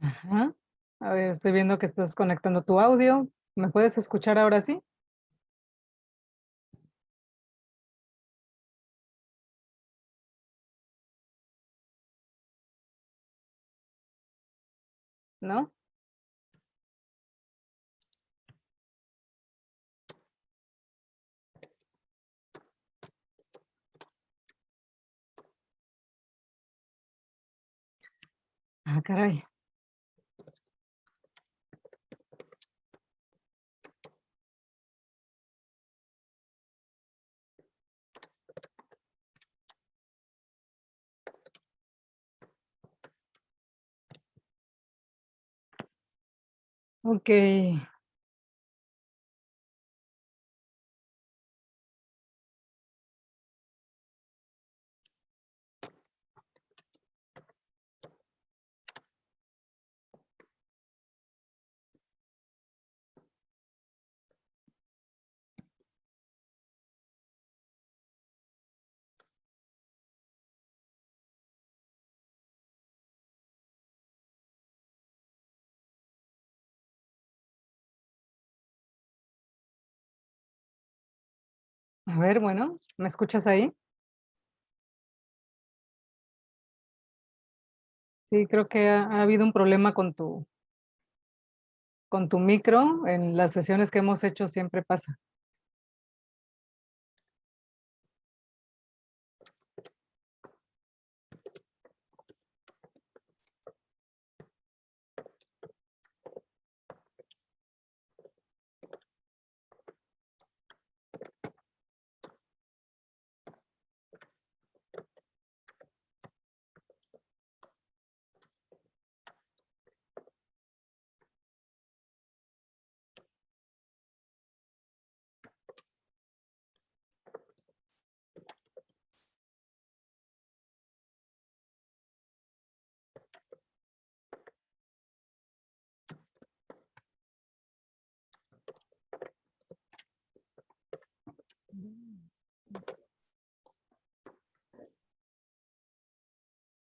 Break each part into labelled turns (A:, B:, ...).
A: Ajá. A ver, estoy viendo que estás conectando tu audio. ¿Me puedes escuchar ahora sí? ¿No? Ah, caray. Ok. A ver, bueno, ¿me escuchas ahí? Sí, creo que ha habido un problema con tu micro. En las sesiones que hemos hecho siempre pasa.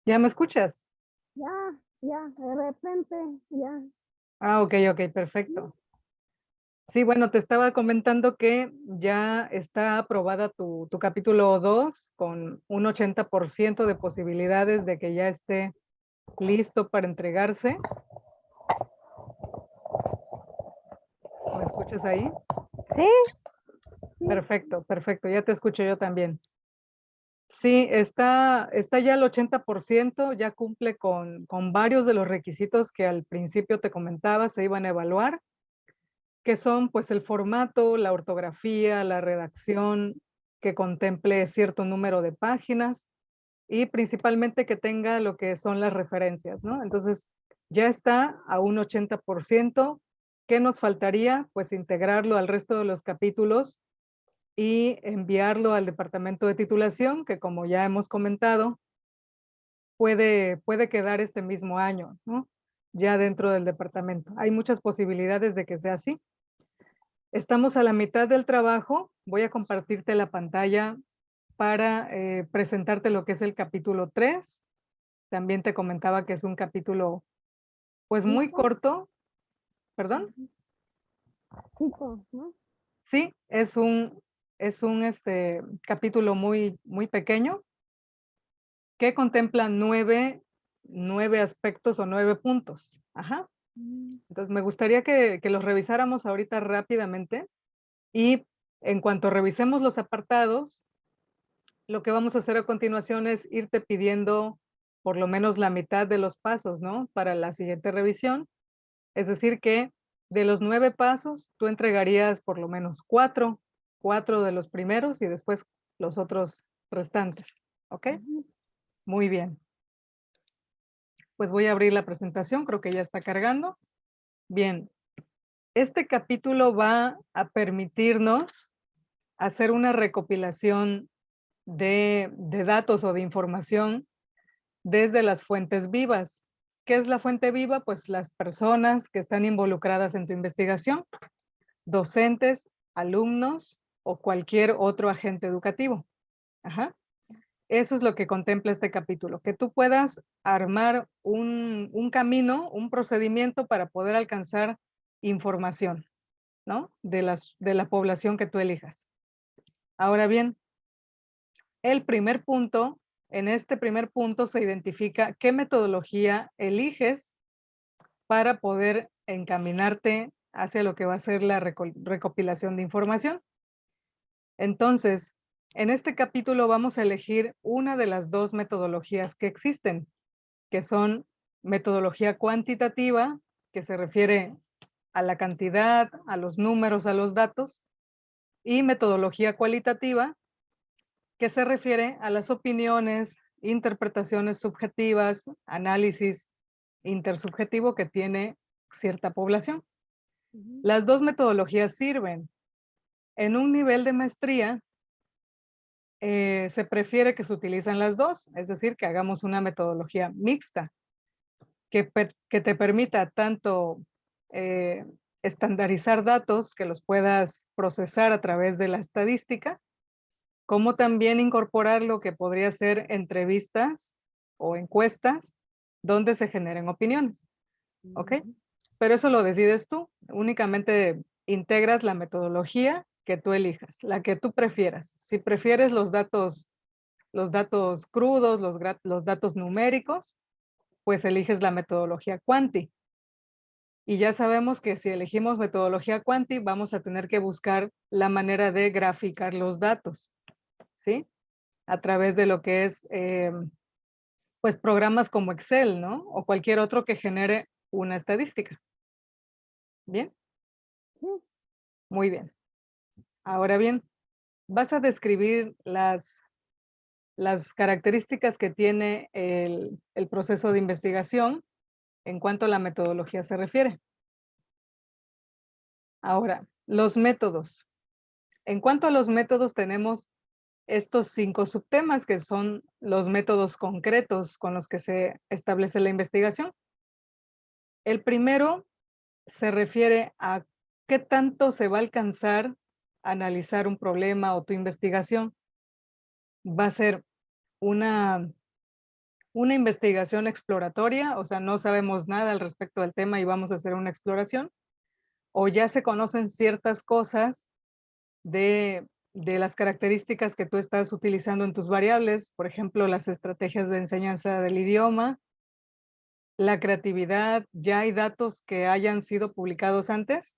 A: ¿Ya me escuchas?
B: Ya, ya, de repente, ya.
A: Ah, ok, ok, perfecto. Sí, bueno, te estaba comentando que ya está aprobada tu capítulo 2 con un 80% de posibilidades de que ya esté listo para entregarse. ¿Me escuchas ahí?
B: Sí, sí.
A: Perfecto, perfecto, ya te escucho yo también. Sí, está ya al 80%, ya cumple con varios de los requisitos que al principio te comentaba se iban a evaluar, que son pues el formato, la ortografía, la redacción, que contemple cierto número de páginas y principalmente que tenga lo que son las referencias, ¿no? Entonces, ya está a un 80%. ¿Qué nos faltaría? Pues integrarlo al resto de los capítulos y enviarlo al departamento de titulación, que como ya hemos comentado, puede quedar este mismo año, ¿no? Ya dentro del departamento. Hay muchas posibilidades de que sea así. Estamos a la mitad del trabajo. Voy a compartirte la pantalla para presentarte lo que es el capítulo 3. También te comentaba que es un capítulo, pues muy
B: Chico,
A: corto, perdón.
B: ujú, chico, ¿no?
A: Sí, es un capítulo muy, muy pequeño que contempla nueve aspectos o 9 puntos. Ajá.
B: Mm,
A: Entonces, me gustaría que los revisáramos ahorita rápidamente y en cuanto revisemos los apartados, lo que vamos a hacer a continuación es irte pidiendo por lo menos la mitad de los pasos, ¿no? Para la siguiente revisión. Es decir, que de los 9 pasos, tú entregarías por lo menos 4 de los primeros y después los otros restantes, ¿ok?
B: ujú.
A: Muy bien. Pues voy a abrir la presentación, creo que ya está cargando. Bien, este capítulo va a permitirnos hacer una recopilación de datos o de información desde las fuentes vivas. ¿Qué es la fuente viva? Pues las personas que están involucradas en tu investigación, docentes, alumnos o cualquier otro agente educativo. Ajá. Eso es lo que contempla este capítulo, que tú puedas armar un camino, un procedimiento para poder alcanzar información, ¿no? De la población que tú elijas. Ahora bien, el primer punto, en este primer punto se identifica qué metodología eliges para poder encaminarte hacia lo que va a ser la recopilación de información. Entonces, en este capítulo vamos a elegir una de las dos metodologías que existen, que son metodología cuantitativa, que se refiere a la cantidad, a los números, a los datos, y metodología cualitativa, que se refiere a las opiniones, interpretaciones subjetivas, análisis intersubjetivo que tiene cierta población.
B: Ujú.
A: Las dos metodologías sirven. En un nivel de maestría, se prefiere que se utilicen las dos, es decir, que hagamos una metodología mixta, que te permita tanto eh, estandarizar datos, que los puedas procesar a través de la estadística, como también incorporar lo que podría ser entrevistas o encuestas donde se generen opiniones, ¿ok?
B: Ujú.
A: Pero eso lo decides tú, únicamente integras la metodología que tú elijas, la que tú prefieras. Si prefieres los datos crudos, los datos numéricos, pues eliges la metodología Quanti. Y ya sabemos que si elegimos metodología Quanti, vamos a tener que buscar la manera de graficar los datos, ¿sí? A través de lo que es, pues, programas como Excel, ¿no? O cualquier otro que genere una estadística. ¿Bien?
B: Sí.
A: Muy bien. Ahora bien, vas a describir las características que tiene el proceso de investigación en cuanto a la metodología se refiere. Ahora, los métodos. En cuanto a los métodos, tenemos estos 5 subtemas que son los métodos concretos con los que se establece la investigación. El primero se refiere a qué tanto se va a alcanzar a analizar un problema o tu investigación. Va a ser una una investigación exploratoria, o sea, no sabemos nada al respecto del tema y vamos a hacer una exploración, o ya se conocen ciertas cosas de las características que tú estás utilizando en tus variables, por ejemplo, las estrategias de enseñanza del idioma, la creatividad, ya hay datos que hayan sido publicados antes,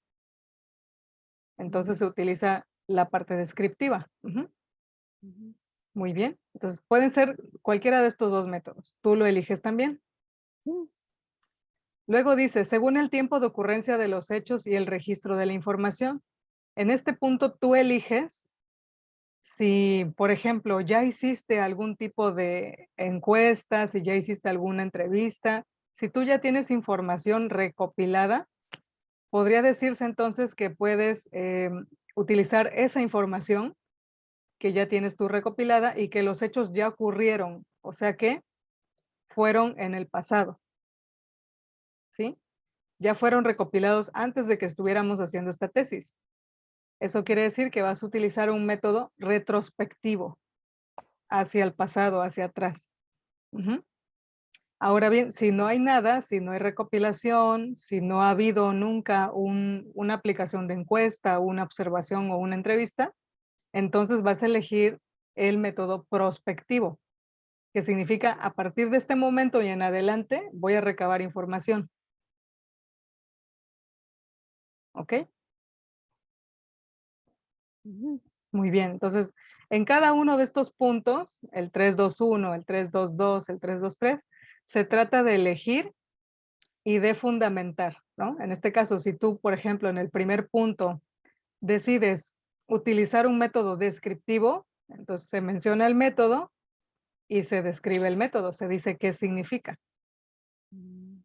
A: entonces se
B: Mm,
A: utiliza la parte descriptiva. Ujú,
B: ujú.
A: muy bien, entonces pueden ser cualquiera de estos dos métodos, tú lo eliges también.
B: Sí.
A: Luego dice, según el tiempo de ocurrencia de los hechos y el registro de la información. En este punto tú eliges si, por ejemplo, ya hiciste algún tipo de encuesta, si ya hiciste alguna entrevista, si tú ya tienes información recopilada, podría decirse entonces que puedes utilizar esa información que ya tienes tú recopilada y que los hechos ya ocurrieron, o sea que fueron en el pasado, ¿sí? Ya fueron recopilados antes de que estuviéramos haciendo esta tesis. Eso quiere decir que vas a utilizar un método retrospectivo hacia el pasado, hacia atrás. Ujú. Ahora bien, si no hay nada, si no hay recopilación, si no ha habido nunca una aplicación de encuesta, una observación o una entrevista, entonces vas a elegir el método prospectivo, que significa a partir de este momento y en adelante voy a recabar información. ¿Ok?
B: Ujú.
A: Muy bien, entonces, en cada uno de estos puntos, el 3-2-1, el 3-2-2, el 3-2-3, se trata de elegir y de fundamentar, ¿no? En este caso, si tú, por ejemplo, en el primer punto decides utilizar un método descriptivo, entonces se menciona el método y se describe el método, se dice qué significa.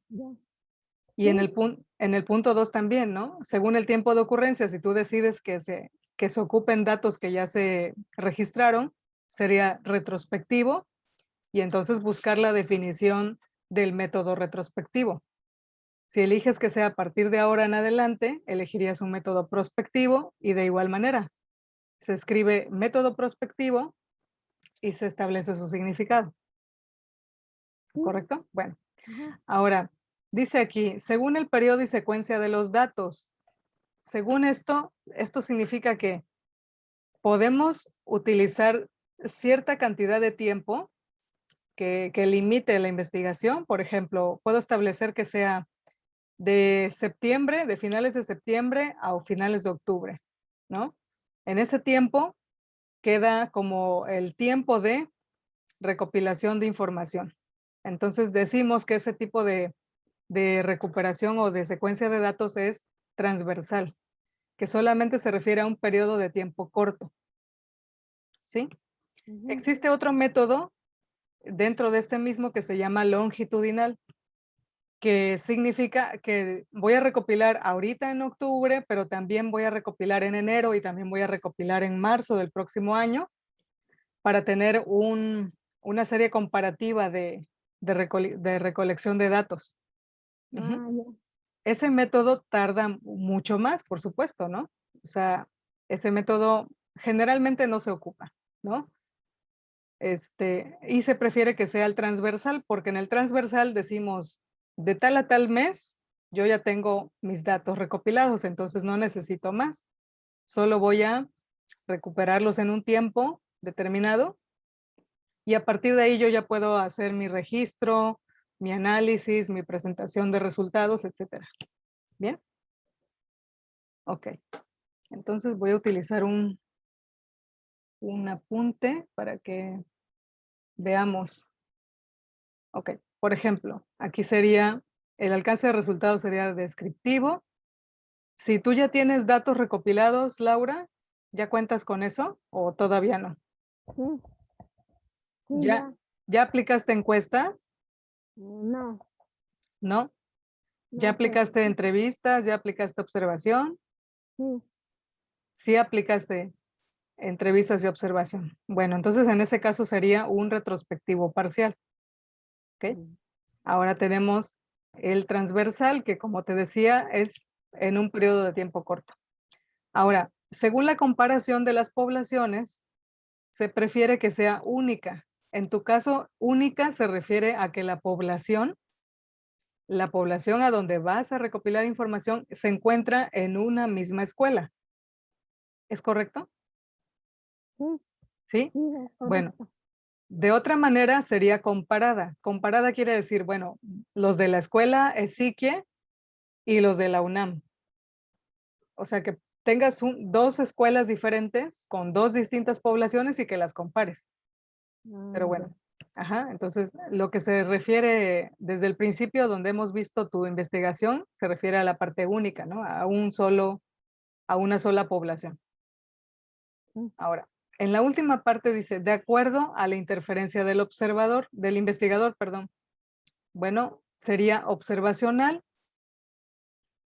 B: Ya.
A: Y
B: Sí.
A: en el punto 2 también, ¿no? Según el tiempo de ocurrencia, si tú decides que se ocupen datos que ya se registraron, sería retrospectivo y entonces buscar la definición del método retrospectivo. Si eliges que sea a partir de ahora en adelante, elegirías un método prospectivo y de igual manera. Se escribe método prospectivo y se establece su significado,
B: Sí,
A: ¿correcto? Bueno,
B: ajá,
A: ahora, dice aquí, según el periodo y secuencia de los datos. Según esto significa que podemos utilizar cierta cantidad de tiempo que limite la investigación. Por ejemplo, puedo establecer que sea de septiembre, de finales de septiembre a finales de octubre, ¿no? En ese tiempo queda como el tiempo de recopilación de información. Entonces decimos que ese tipo de recuperación o de secuencia de datos es transversal, que solamente se refiere a un periodo de tiempo corto, ¿sí?
B: ujú,
A: Existe otro método dentro de este mismo que se llama longitudinal, que significa que voy a recopilar ahorita en octubre, pero también voy a recopilar en enero y también voy a recopilar en marzo del próximo año para tener una serie comparativa de recolección de datos. Ujú.
B: ah, ya,
A: Ese método tarda mucho más, por supuesto, ¿no? O sea, ese método generalmente no se ocupa, ¿no? Y se prefiere que sea el transversal, porque en el transversal decimos, de tal a tal mes, yo ya tengo mis datos recopilados, entonces no necesito más. Solo voy a recuperarlos en un tiempo determinado y a partir de ahí yo ya puedo hacer mi registro, mi análisis, mi presentación de resultados, etcétera. ¿Bien? Ok. Entonces voy a utilizar un apunte para que veamos. Ok, por ejemplo, aquí sería, el alcance de resultados sería descriptivo. Si tú ya tienes datos recopilados, Laura, ¿ya cuentas con eso o todavía no?
B: sí, sí,
A: ¿Ya,
B: ya,
A: ya aplicaste encuestas?
B: no,
A: ¿No? ¿Ya
B: no, pero
A: aplicaste entrevistas? ¿Ya aplicaste observación?
B: sí,
A: Sí aplicaste entrevistas y observación. Bueno, entonces en ese caso sería un retrospectivo parcial, ¿ok?
B: mm,
A: Ahora tenemos el transversal, que como te decía, es en un periodo de tiempo corto. Ahora, según la comparación de las poblaciones, se prefiere que sea única. En tu caso, única se refiere a que la población a donde vas a recopilar información se encuentra en una misma escuela. ¿Es correcto?
B: sí,
A: ¿Sí?
B: sí, es
A: Bueno,
B: correcto.
A: de otra manera sería comparada. Comparada quiere decir, bueno, los de la escuela Esiquie y los de la UNAM. O sea, que tengas dos escuelas diferentes con dos distintas poblaciones y que las compares. Pero
B: Ah, ya,
A: bueno, ajá, entonces lo que se refiere desde el principio donde hemos visto tu investigación, se refiere a la parte única, ¿no? A una sola población.
B: sí,
A: Ahora, en la última parte dice, de acuerdo a la interferencia del observador, del investigador, perdón. Bueno, sería observacional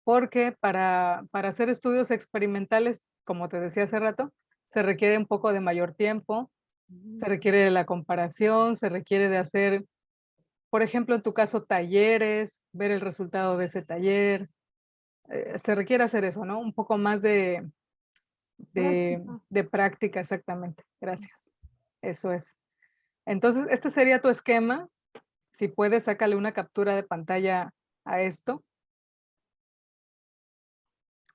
A: porque para hacer estudios experimentales, como te decía hace rato, se requiere un poco de mayor tiempo,
B: ujú,
A: se requiere de la comparación, se requiere de hacer, por ejemplo, en tu caso, talleres, ver el resultado de ese taller, se requiere hacer eso, ¿no? Un poco más
B: práctica,
A: de práctica, exactamente. Gracias. Eso es. Entonces, este sería tu esquema. Si puedes, sácale una captura de pantalla a esto,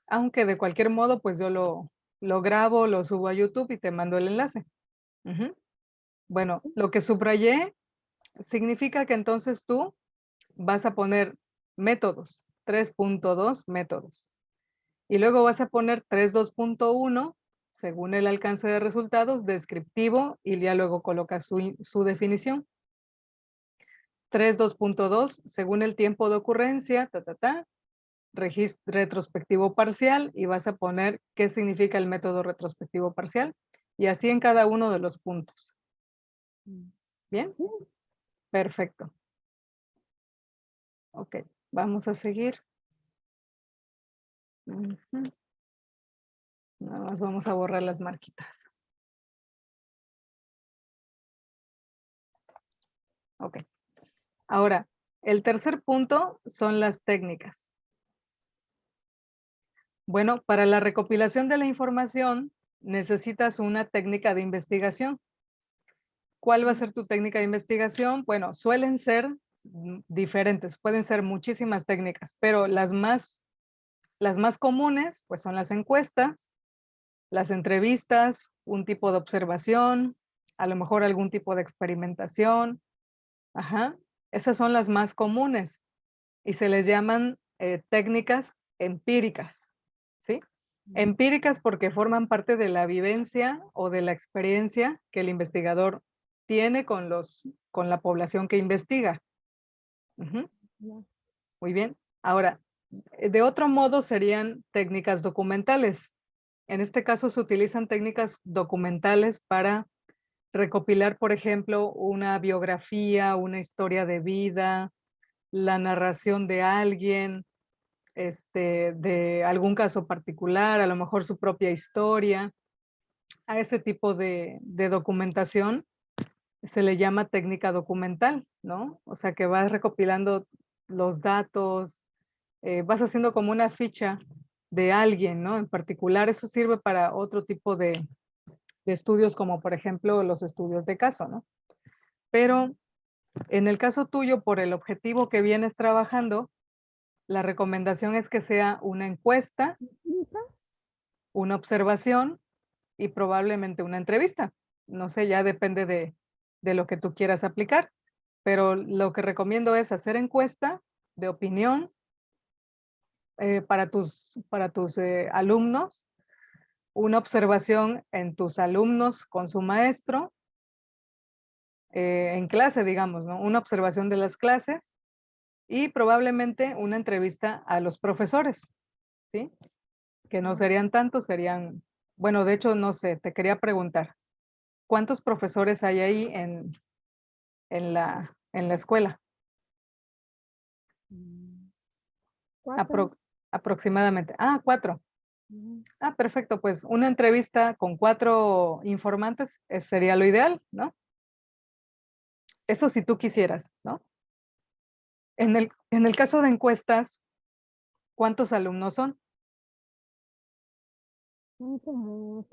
A: aunque de cualquier modo, pues yo lo grabo, lo subo a YouTube y te mando el enlace. Ujú. Bueno, lo que subrayé significa que entonces tú vas a poner métodos, 3.2 métodos. Y luego vas a poner 3.2.1 según el alcance de resultados, descriptivo, y ya luego colocas su definición. 3.2.2 según el tiempo de ocurrencia, retrospectivo parcial, y vas a poner qué significa el método retrospectivo parcial, y así en cada uno de los puntos.
B: mm,
A: ¿Bien?
B: sí,
A: Perfecto. Ok, vamos a seguir. Ujú. Nada más vamos a borrar las marquitas. Ok. Ahora, el tercer punto son las técnicas. Bueno, para la recopilación de la información necesitas una técnica de investigación. ¿Cuál va a ser tu técnica de investigación? Bueno, suelen ser diferentes, pueden ser muchísimas técnicas, pero las más comunes, pues son las encuestas, las entrevistas, un tipo de observación, a lo mejor algún tipo de experimentación. Ajá. Esas son las más comunes y se les llaman técnicas empíricas, ¿sí? Empíricas porque forman parte de la vivencia o de la experiencia que el investigador tiene con la población que investiga. Ujú.
B: Ya.
A: Muy bien. Ahora, de otro modo serían técnicas documentales. En este caso se utilizan técnicas documentales para recopilar, por ejemplo, una biografía, una historia de vida, la narración de alguien, de algún caso particular, a lo mejor su propia historia. A ese tipo de documentación se le llama técnica documental, ¿no? O sea, que vas recopilando los datos, vas haciendo como una ficha de alguien, ¿no? En particular, eso sirve para otro tipo de estudios, como por ejemplo los estudios de caso, ¿no? Pero en el caso tuyo, por el objetivo que vienes trabajando, la recomendación es que sea una encuesta,
B: Hija,
A: una observación y probablemente una entrevista. No sé, ya depende de lo que tú quieras aplicar, pero lo que recomiendo es hacer encuesta de opinión para tus alumnos, una observación en tus alumnos con su maestro, en clase, digamos, ¿no? Una observación de las clases y probablemente una entrevista a los profesores, ¿sí? Que no serían tantos, serían, bueno, de hecho, no sé, te quería preguntar, ¿cuántos profesores hay ahí en la escuela?
B: mm, 4.
A: Apro- aproximadamente. Ah, 4.
B: Ujú.
A: Ah, perfecto, pues una entrevista con 4 informantes sería lo ideal, ¿no? Eso si tú quisieras, ¿no? En el caso de encuestas, ¿cuántos alumnos son?
B: Son como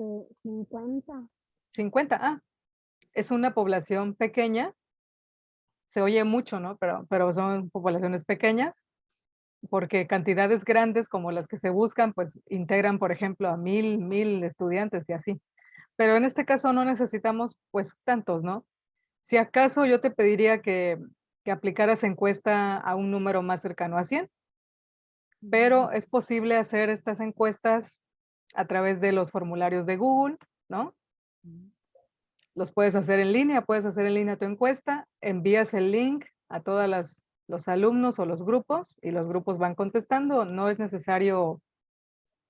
B: 50.
A: 50. Ah, es una población pequeña, se oye mucho, ¿no? Pero son poblaciones pequeñas, porque cantidades grandes como las que se buscan, pues integran, por ejemplo, a 1000 estudiantes y así. Pero en este caso no necesitamos, pues, tantos, ¿no? Si acaso yo te pediría que aplicaras encuesta a un número más cercano a 100,
B: Mm,
A: pero es posible hacer estas encuestas a través de los formularios de Google, ¿no?
B: mm,
A: Los puedes hacer en línea tu encuesta, envías el link a todas los alumnos o los grupos y los grupos van contestando. No es necesario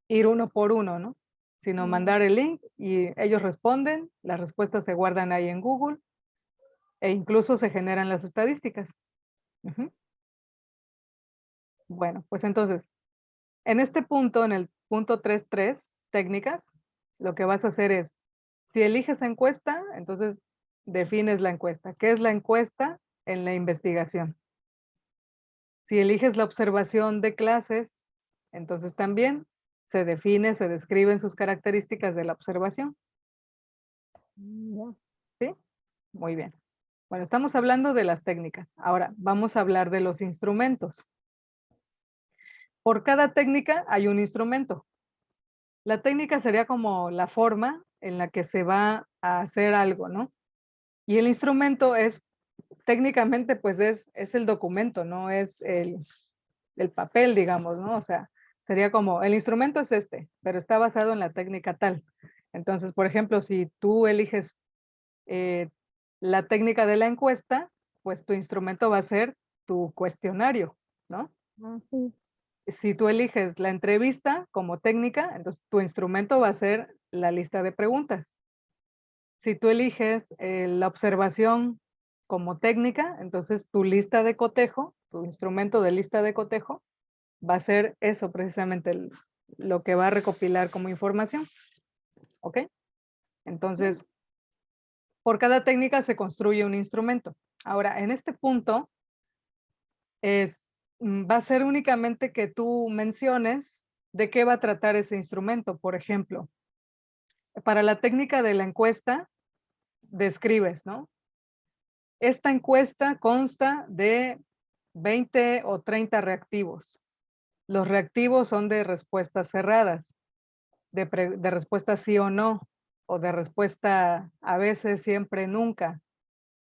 A: ir uno por uno, ¿no? Sino
B: ya.
A: mandar el link y ellos responden, las respuestas se guardan ahí en Google e incluso se generan las estadísticas. Ujú. Bueno, pues entonces, en este punto, en el punto 3.3, técnicas, lo que vas a hacer es, si eliges encuesta, entonces defines la encuesta. ¿Qué es la encuesta en la investigación? Si eliges la observación de clases, entonces también se define, se describen sus características de la observación.
B: Ya.
A: ¿Sí? Muy bien. Bueno, estamos hablando de las técnicas. Ahora vamos a hablar de los instrumentos. Por cada técnica hay un instrumento. La técnica sería como la forma en la que se va a hacer algo, ¿no? Y el instrumento es, técnicamente, pues es el documento, no es el papel, digamos, ¿no? O sea, sería como, el instrumento es este, pero está basado en la técnica tal. Entonces, por ejemplo, si tú eliges eh, la técnica de la encuesta, pues tu instrumento va a ser tu cuestionario, ¿no?
B: Ah, sí.
A: Si tú eliges la entrevista como técnica, entonces tu instrumento va a ser la lista de preguntas. Si tú eliges la observación como técnica, entonces tu lista de cotejo, tu instrumento de lista de cotejo, va a ser eso precisamente lo que va a recopilar como información. ¿Ok?
B: Sí.
A: Entonces, por cada técnica se construye un instrumento. Ahora, en este punto va a ser únicamente que tú menciones de qué va a tratar ese instrumento. Por ejemplo, para la técnica de la encuesta, describes, ¿no? esta encuesta consta de 20 o 30 reactivos. Los reactivos son de respuestas cerradas, de respuesta sí o no, o de respuesta a veces, siempre, nunca.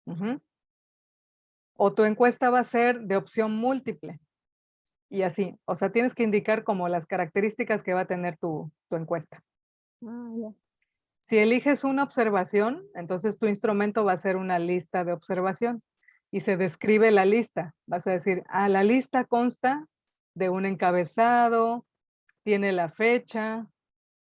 A: Ujú. O tu encuesta va a ser de opción múltiple. Y así, o sea, tienes que indicar como las características que va a tener tu encuesta.
B: Ya.
A: Si eliges una observación, entonces tu instrumento va a ser una lista de observación y se describe la lista. Vas a decir, la lista consta de un encabezado, tiene la fecha,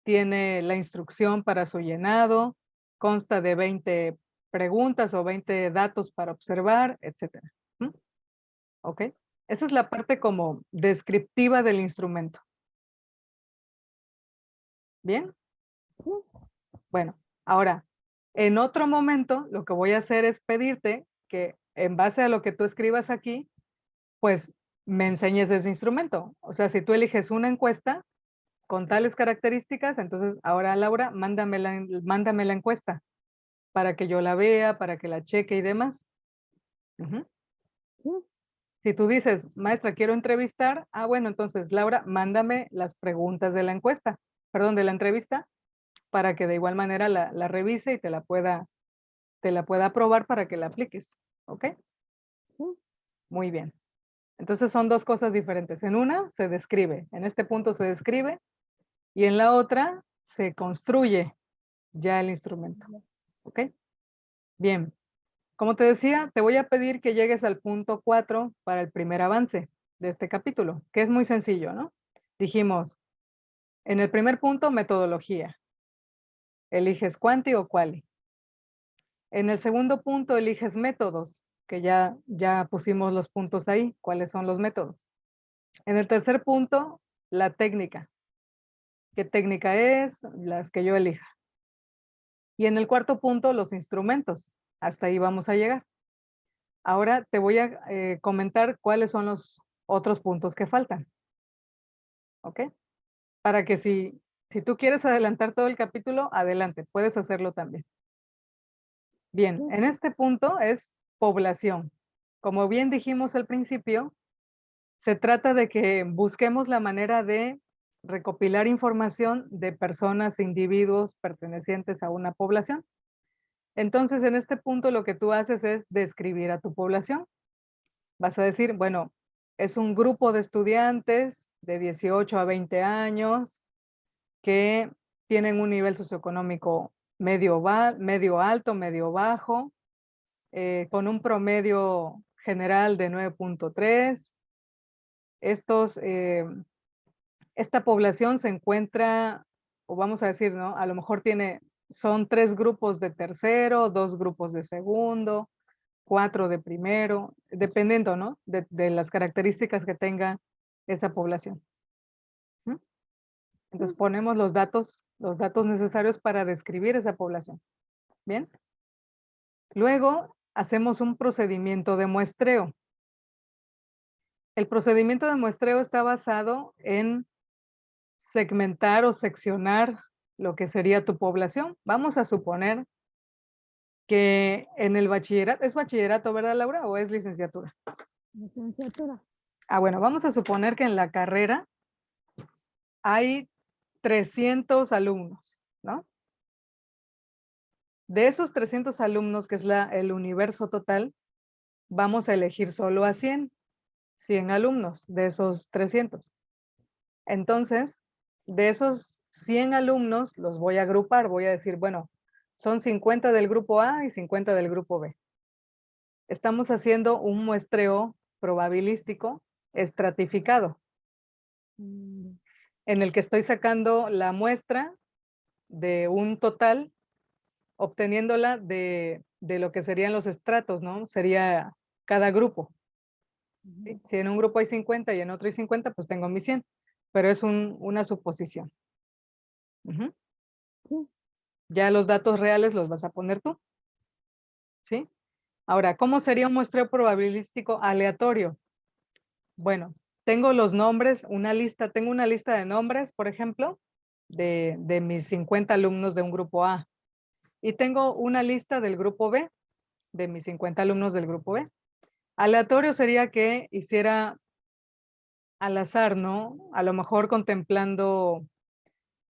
A: tiene la instrucción para su llenado, consta de 20 preguntas o 20 datos para observar, etcétera. ¿Mm? ¿Ok? Esa es la parte como descriptiva del instrumento. ¿Bien?
B: Sí.
A: Bueno, ahora, en otro momento, lo que voy a hacer es pedirte que en base a lo que tú escribas aquí, pues me enseñes ese instrumento. O sea, si tú eliges una encuesta con tales características, entonces ahora Laura, mándame la encuesta para que yo la vea, para que la cheque y demás. Ujú.
B: Sí.
A: Si tú dices, maestra, quiero entrevistar, bueno, entonces Laura, mándame las preguntas de la encuesta, perdón, de la entrevista, para que de igual manera la revise y te la pueda aprobar para que la apliques. ¿Ok?
B: Sí.
A: Muy bien. Entonces son dos cosas diferentes. En una se describe, en este punto se describe y en la otra se construye ya el instrumento. ¿Ok? Bien. Como te decía, te voy a pedir que llegues al punto 4 para el primer avance de este capítulo, que es muy sencillo, ¿no? Dijimos, en el primer punto, metodología. Eliges cuanti o quali. En el segundo punto, eliges métodos, que ya pusimos los puntos ahí, cuáles son los métodos. En el tercer punto, la técnica. ¿Qué técnica es? Las que yo elija. Y en el cuarto punto, los instrumentos. Hasta ahí vamos a llegar. Ahora te voy a comentar cuáles son los otros puntos que faltan. ¿Ok? Para que si tú quieres adelantar todo el capítulo, adelante, puedes hacerlo también. Bien,
B: Sí.
A: en este punto es población. Como bien dijimos al principio, se trata de que busquemos la manera de recopilar información de personas, individuos pertenecientes a una población. Entonces, en este punto lo que tú haces es describir a tu población. Vas a decir, bueno, es un grupo de estudiantes de 18 a 20 años que tienen un nivel socioeconómico medio alto, medio bajo, con un promedio general de 9.3. Estos, esta población se encuentra, o vamos a decir, ¿no? A lo mejor son 3 grupos de tercero, 2 grupos de segundo, 4 de primero, dependiendo, ¿no? De las características que tenga esa población. ¿Mm? Entonces
B: Sí.
A: ponemos los datos necesarios para describir esa población. ¿Bien? Luego hacemos un procedimiento de muestreo. El procedimiento de muestreo está basado en segmentar o seccionar lo que sería tu población. Vamos a suponer que en el bachillerato, ¿es bachillerato, verdad, Laura, o es licenciatura?
B: Licenciatura.
A: Bueno, vamos a suponer que en la carrera hay 300 alumnos, ¿no? De esos 300 alumnos, que es el universo total, vamos a elegir solo a 100 alumnos de esos 300. Entonces, de esos 100 alumnos, los voy a agrupar, voy a decir, bueno, son 50 del grupo A y 50 del grupo B. Estamos haciendo un muestreo probabilístico estratificado,
B: Mm.
A: en el que estoy sacando la muestra de un total, obteniéndola de lo que serían los estratos, ¿no? Sería cada grupo. ¿Sí? Si en un grupo hay 50 y en otro hay 50, pues tengo mi 100, pero es una suposición. Ujú.
B: Sí.
A: Ya los datos reales los vas a poner tú, ¿sí? Ahora, ¿cómo sería un muestreo probabilístico aleatorio? Bueno, tengo los nombres, tengo una lista de nombres, por ejemplo, de mis 50 alumnos de un grupo A. Y tengo una lista del grupo B, de mis 50 alumnos del grupo B. Aleatorio sería que hiciera al azar, ¿no? A lo mejor contemplando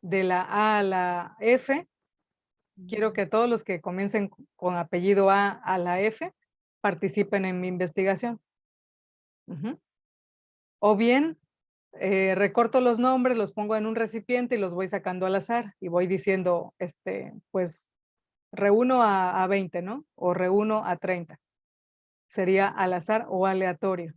A: de la A a la F. Quiero que todos los que comiencen con apellido A la F participen en mi investigación. Ujú. O bien, recorto los nombres, los pongo en un recipiente y los voy sacando al azar y voy diciendo, pues reúno a 20, ¿no? O reúno a 30. Sería al azar o aleatorio,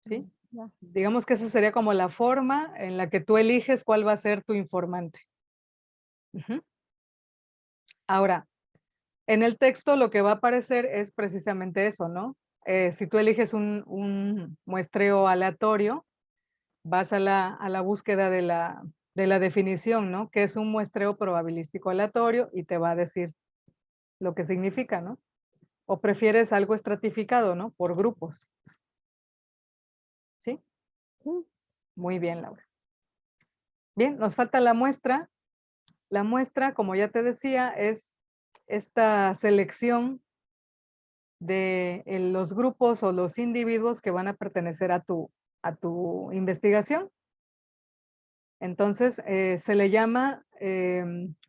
A: ¿sí?
B: Ya.
A: Digamos que esa sería como la forma en la que tú eliges cuál va a ser tu informante. Ujú. Ahora, en el texto lo que va a aparecer es precisamente eso, ¿no? Si tú eliges un muestreo aleatorio, vas a la búsqueda de la definición, ¿no? Que es un muestreo probabilístico aleatorio y te va a decir lo que significa, ¿no? O prefieres algo estratificado, ¿no? Por grupos. ¿Sí?
B: Sí.
A: Muy bien, Laura. Bien, nos falta la muestra. La muestra, como ya te decía, es esta selección de los grupos o los individuos que van a pertenecer a tu investigación. Entonces, se le llama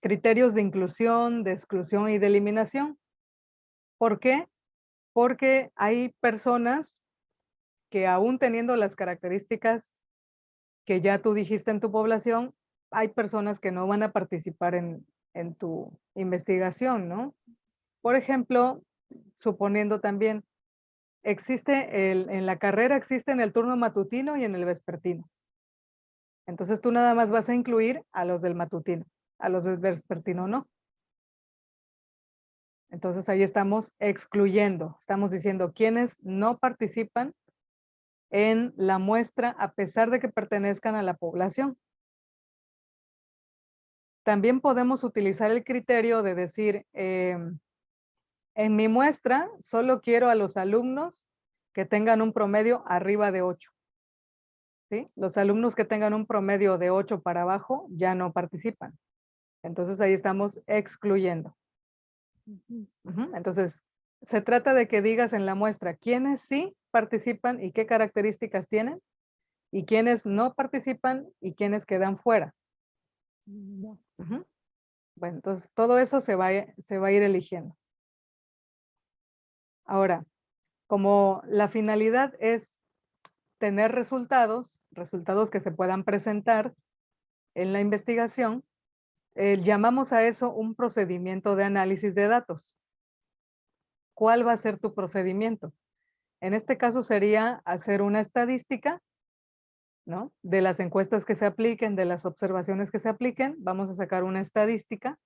A: criterios de inclusión, de exclusión y de eliminación. ¿Por qué? Porque hay personas que aún teniendo las características que ya tú dijiste en tu población, hay personas que no van a participar en tu investigación, ¿no? Por ejemplo, suponiendo también, en la carrera existe en el turno matutino y en el vespertino. Entonces tú nada más vas a incluir a los del matutino, a los del vespertino no. Entonces ahí estamos excluyendo, estamos diciendo quienes no participan en la muestra a pesar de que pertenezcan a la población. También podemos utilizar el criterio de decir, en mi muestra solo quiero a los alumnos que tengan un promedio arriba de 8. ¿Sí? Los alumnos que tengan un promedio de 8 para abajo ya no participan. Entonces ahí estamos excluyendo.
B: Ujú.
A: Ujú. Entonces, se trata de que digas en la muestra quiénes sí participan y qué características tienen, y quiénes no participan y quiénes quedan fuera.
B: Ya.
A: Ujú. Bueno, entonces todo eso se va a ir eligiendo. Ahora, como la finalidad es tener resultados que se puedan presentar en la investigación, llamamos a eso un procedimiento de análisis de datos. ¿Cuál va a ser tu procedimiento? En este caso sería hacer una estadística, ¿no? De las encuestas que se apliquen, de las observaciones que se apliquen, vamos a sacar una estadística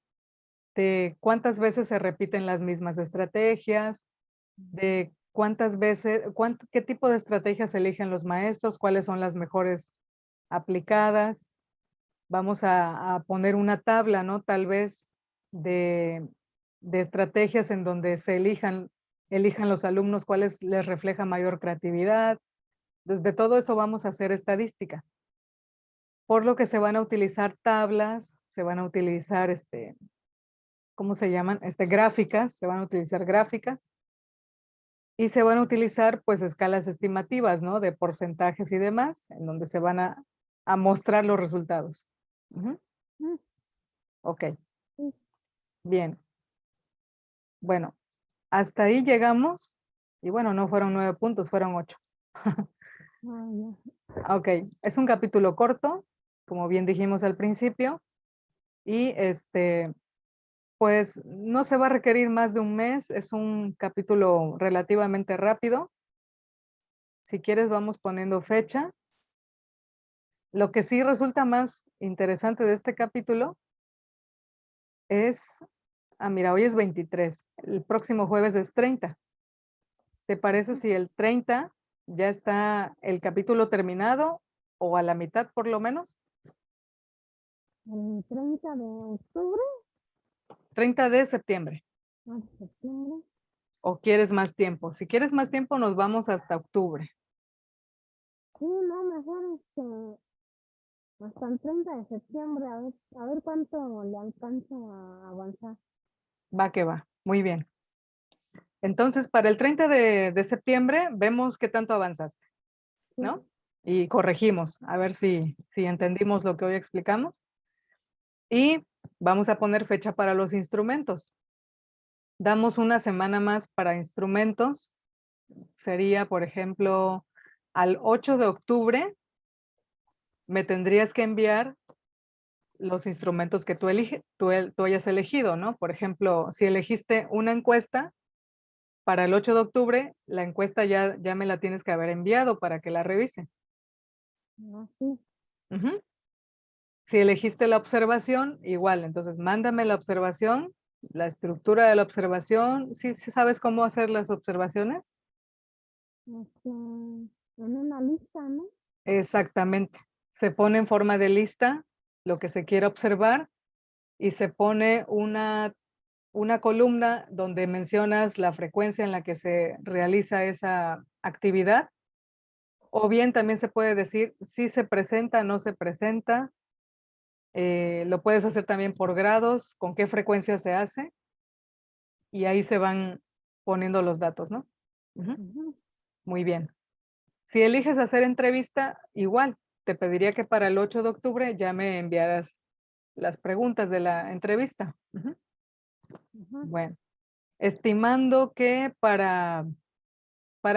A: de cuántas veces se repiten las mismas estrategias, de cuántas veces, qué tipo de estrategias eligen los maestros, cuáles son las mejores aplicadas. Vamos a poner una tabla, ¿no? Tal vez de estrategias en donde elijan los alumnos cuáles les refleja mayor creatividad. Desde todo eso vamos a hacer estadística. Por lo que se van a utilizar tablas, se van a utilizar, ¿cómo se llaman? Gráficas, se van a utilizar gráficas. Y se van a utilizar, pues, escalas estimativas, ¿no? De porcentajes y demás, en donde se van a mostrar los resultados. Ujú.
B: Mm.
A: Ok,
B: Sí.
A: bien. Bueno, hasta ahí llegamos. Y bueno, no fueron 9 puntos, fueron 8.
B: Ah, ya.
A: Ok, es un capítulo corto, como bien dijimos al principio, y pues no se va a requerir más de un mes, es un capítulo relativamente rápido. Si quieres, vamos poniendo fecha. Lo que sí resulta más interesante de este capítulo es, mira, hoy es 23, el próximo jueves es 30. ¿Te parece si el 30 ya está el capítulo terminado o a la mitad por lo menos?
B: El 30 de octubre
A: 30 de septiembre.
B: a septiembre.
A: ¿O quieres más tiempo? Si quieres más tiempo, nos vamos hasta octubre.
B: Sí, no, mejor hasta el 30 de septiembre, a ver cuánto le alcanzo a avanzar.
A: Va que va. Muy bien. Entonces, para el 30 de septiembre vemos qué tanto avanzaste,
B: sí,
A: ¿no? Y corregimos, a ver si entendimos lo que hoy explicamos. Y vamos a poner fecha para los instrumentos. Damos una semana más para instrumentos. Sería, por ejemplo, al 8 de octubre me tendrías que enviar los instrumentos que tú hayas elegido, ¿no? Por ejemplo, si elegiste una encuesta, para el 8 de octubre, la encuesta ya me la tienes que haber enviado para que la revise.
B: sí,
A: Ujú. Si elegiste la observación, igual, entonces mándame la observación, la estructura de la observación. ¿Sí sabes cómo hacer las observaciones?
B: en una lista, ¿no?
A: Exactamente. Se pone en forma de lista lo que se quiere observar y se pone una columna donde mencionas la frecuencia en la que se realiza esa actividad, o bien también se puede decir si se presenta, no se presenta. Lo puedes hacer también por grados, con qué frecuencia se hace, y ahí se van poniendo los datos, ¿no? Ujú,
B: Ujú,
A: muy bien. Si eliges hacer entrevista, igual, te pediría que para el 8 de octubre ya me enviaras las preguntas de la entrevista. Ujú.
B: ajá,
A: Bueno, estimando que para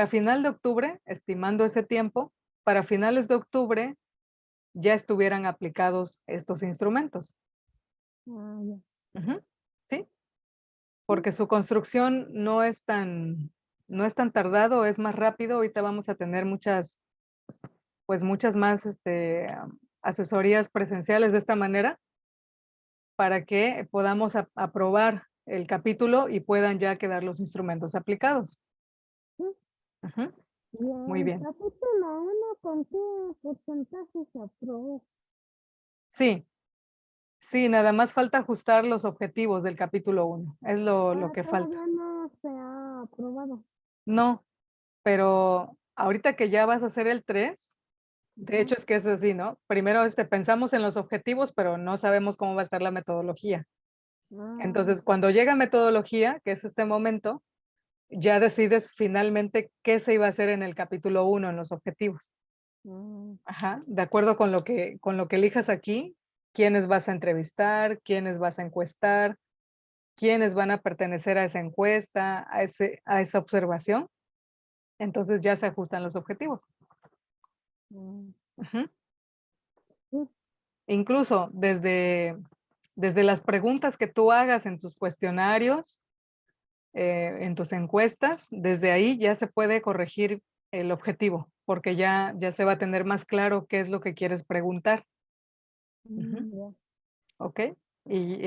A: final de octubre, estimando ese tiempo, para finales de octubre ya estuvieran aplicados estos instrumentos.
B: ya,
A: Ujú, ¿sí?
B: sí,
A: Porque su construcción no es tan tardado, es más rápido. Ahorita vamos a tener muchas más, asesorías presenciales de esta manera, para que podamos aprobar el capítulo y puedan ya quedar los instrumentos aplicados.
B: sí.
A: Ujú,
B: Y
A: muy
B: el
A: bien.
B: capítulo 1, ¿con qué porcentaje se aprobó?
A: Sí, sí, nada más falta ajustar los objetivos del capítulo 1, es lo que falta.
B: Todavía no se ha aprobado.
A: No, pero ahorita que ya vas a hacer el 3, de
B: Ajá,
A: hecho es que es así, ¿no? Primero, pensamos en los objetivos, pero no sabemos cómo va a estar la metodología.
B: ah,
A: Entonces, cuando llega metodología, que es este momento, ya decides finalmente qué se iba a hacer en el capítulo 1 en los objetivos.
B: ah,
A: Ajá, de acuerdo con lo que elijas aquí, quiénes vas a entrevistar, quiénes vas a encuestar, quiénes van a pertenecer a esa encuesta, a esa observación, entonces ya se ajustan los objetivos.
B: ah,
A: Ujú.
B: sí,
A: Incluso desde las preguntas que tú hagas en tus cuestionarios, en tus encuestas, desde ahí ya se puede corregir el objetivo, porque ya se va a tener más claro qué es lo que quieres preguntar. Ujú,
B: ya,
A: ¿ok? Y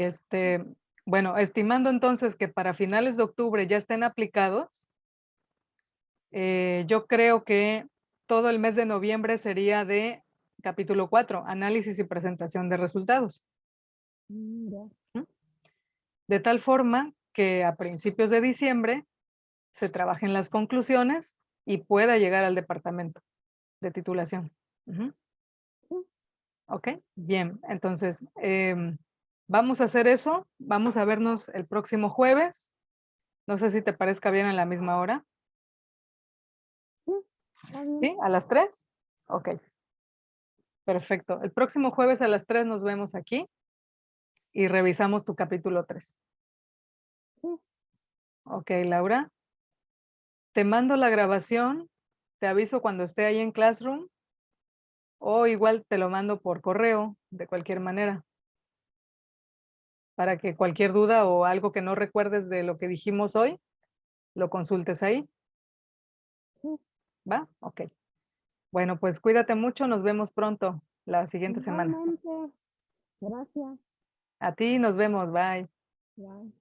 A: bueno, estimando entonces que para finales de octubre ya estén aplicados, yo creo que todo el mes de noviembre sería de capítulo 4, análisis y presentación de resultados.
B: ya,
A: ¿Mm? De tal forma que a principios de diciembre se trabajen las conclusiones y pueda llegar al departamento de titulación. Ujú,
B: sí,
A: ¿ok? Bien, entonces vamos a hacer eso. Vamos a vernos el próximo jueves. No sé si te parezca bien a la misma hora.
B: sí, está bien.
A: ¿Sí? ¿A las 3? Ok, perfecto. El próximo jueves a las 3 nos vemos aquí y revisamos tu capítulo 3.
B: Sí,
A: Ok, Laura. Te mando la grabación. Te aviso cuando esté ahí en Classroom, o igual te lo mando por correo, de cualquier manera, para que cualquier duda o algo que no recuerdes de lo que dijimos hoy, lo consultes ahí.
B: sí,
A: ¿Va? Ok. Bueno, pues cuídate mucho. Nos vemos pronto la siguiente semana.
B: igualmente. Gracias.
A: A ti nos vemos. Bye.
B: Bye.